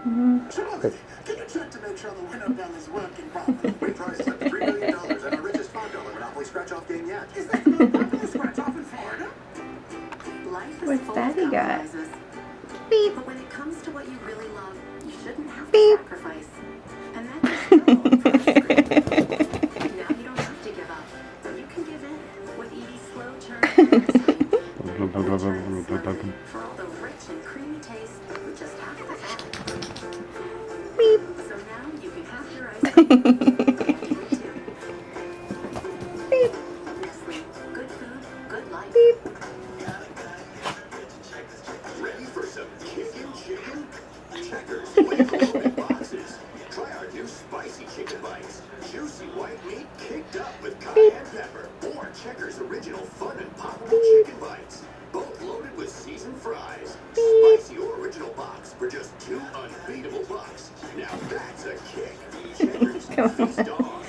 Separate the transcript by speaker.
Speaker 1: Charlie, can you check to make sure the window gun is working properly? We priced up to $3 million and our richest $5 Monopoly scratch-off game yet. Is this the most popular scratch-off in Florida?
Speaker 2: Life is
Speaker 3: What's
Speaker 2: full
Speaker 3: Daddy
Speaker 2: of
Speaker 3: got?
Speaker 2: compromises.
Speaker 3: Beep.
Speaker 2: But when it comes to what you really love, you shouldn't have to
Speaker 3: Beep.
Speaker 2: sacrifice. And that is no from the script. Now you don't have to give up. You can give in with Edie's slow churn for all the rich and creamy taste with just half the fat.
Speaker 3: Beep.
Speaker 2: So now you can have your ice cream. And you too.
Speaker 3: Beep.
Speaker 2: Nestle. Good food, good life.
Speaker 3: Beep.
Speaker 1: Ready for some kickin' chicken? Checkers with boxes. Try our new spicy chicken bites. Juicy white meat kicked up with cayenne pepper. Or Checkers original fun and poppable chicken bites. Both loaded with seasoned fries. Spicy or original box for just $2 unbeatable bucks. Now that's a kick. Checkers, feast on.